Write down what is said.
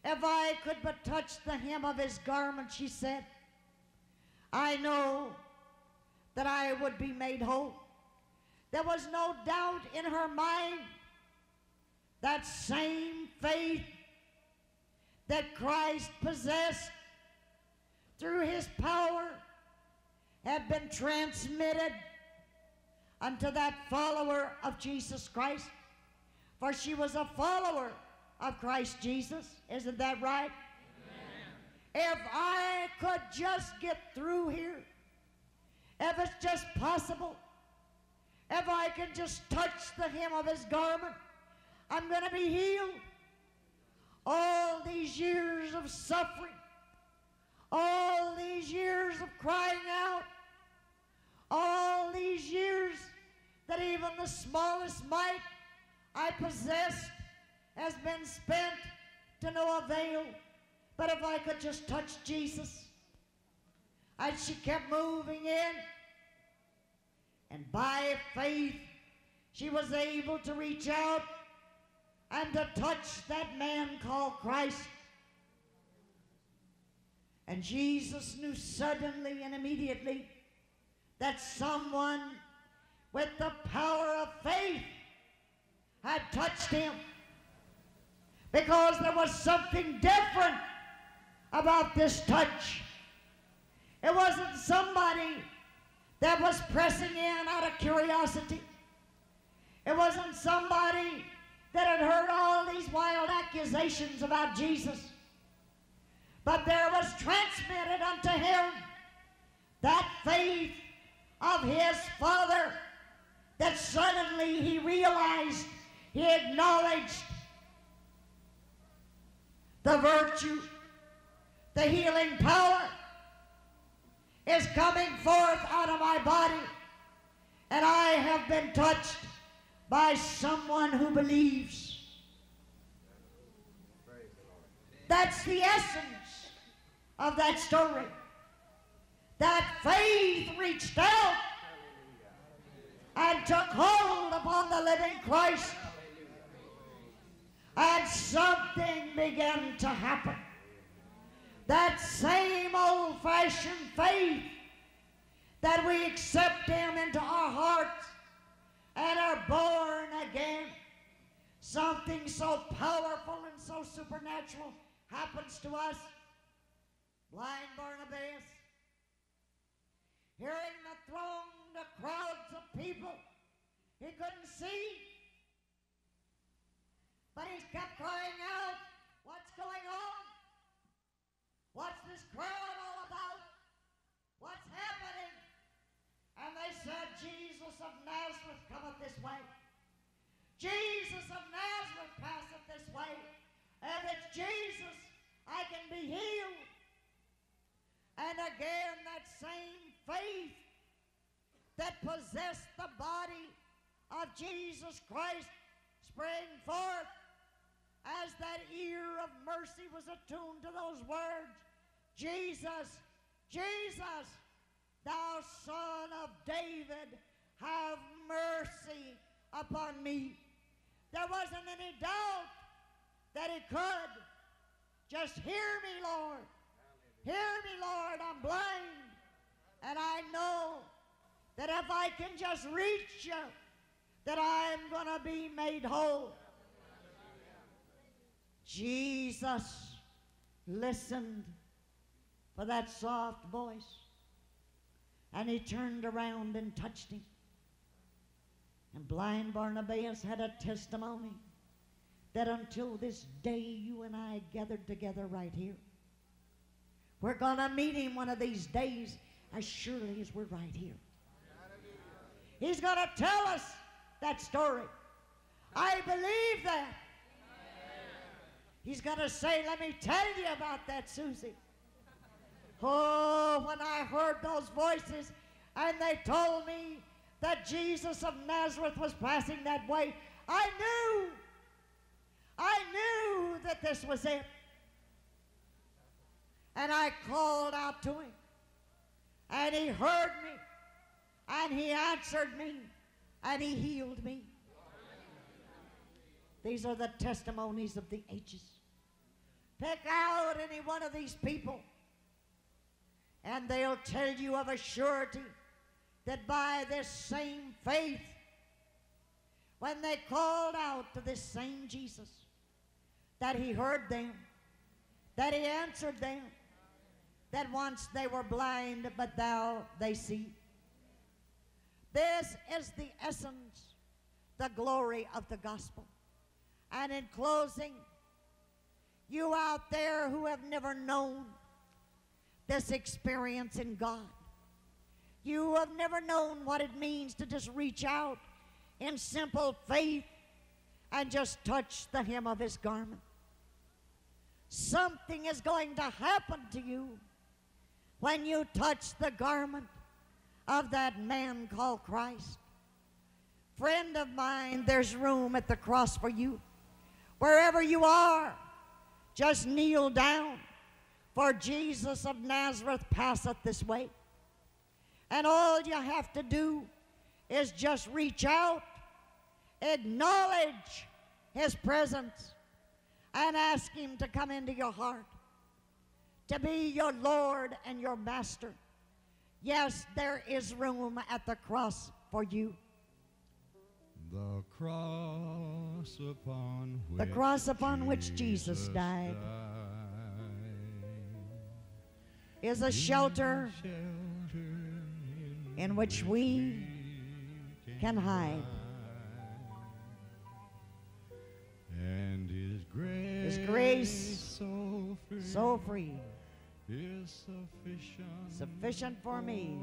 If I could but touch the hem of his garment, she said, I know that I would be made whole. There was no doubt in her mind. That same faith that Christ possessed through his power had been transmitted unto that follower of Jesus Christ. For she was a follower of Christ Jesus. Isn't that right? Amen. If I could just get through here, if it's just possible, if I can just touch the hem of his garment, I'm going to be healed. All these years of suffering, all these years of crying out, all these years that even the smallest mite I possessed has been spent to no avail. But if I could just touch Jesus. And she kept moving in. And by faith, she was able to reach out and to touch that man called Christ. And Jesus knew suddenly and immediately that someone with the power of faith had touched him, because there was something different about this touch. It wasn't somebody that was pressing in out of curiosity. It wasn't somebody that had heard all these wild accusations about Jesus. But there was transmitted unto him that faith of his Father, that suddenly he realized, he acknowledged the virtue, the healing power is coming forth out of my body, and I have been touched by someone who believes. That's the essence of that story. That faith reached out and took hold upon the living Christ, and something began to happen. That same old-fashioned faith that we accept him into our hearts and are born again. Something so powerful and so supernatural happens to us. Blind Barnabas, hearing the throng, the crowds of people, he couldn't see, but he kept crying out, what's going on? What's this crowd all about? What's happening? And they said, Jesus of Nazareth cometh this way. Jesus of Nazareth passeth this way. If it's Jesus, I can be healed. And again, that same faith that possessed the body of Jesus Christ sprang forth as that ear of mercy was attuned to those words, Jesus, Jesus, thou son of David, have mercy upon me. There wasn't any doubt that he could. Just hear me, Lord. Hear me, Lord, I'm blind. And I know that if I can just reach you, that I'm going to be made whole. Jesus listened for that soft voice, and he turned around and touched him. And blind Barnabas had a testimony that until this day you and I gathered together right here. We're going to meet him one of these days as surely as we're right here. He's going to tell us that story. I believe that. He's going to say, let me tell you about that, Susie. Oh, when I heard those voices and they told me that Jesus of Nazareth was passing that way, I knew that this was it. And I called out to him, and he heard me, and he answered me, and he healed me. These are the testimonies of the ages. Pick out any one of these people, and they'll tell you of a surety that by this same faith, when they called out to this same Jesus, that he heard them, that he answered them, that once they were blind, but now they see. This is the essence, the glory of the gospel. And in closing, you out there who have never known this experience in God, you have never known what it means to just reach out in simple faith and just touch the hem of his garment. Something is going to happen to you when you touch the garment of that man called Christ. Friend of mine, there's room at the cross for you. Wherever you are, just kneel down, for Jesus of Nazareth passeth this way. And all you have to do is just reach out, acknowledge his presence, and ask him to come into your heart, to be your Lord and your Master. Yes, there is room at the cross for you. The cross upon which Jesus died is a shelter in which we can hide. And His grace so free is sufficient for me.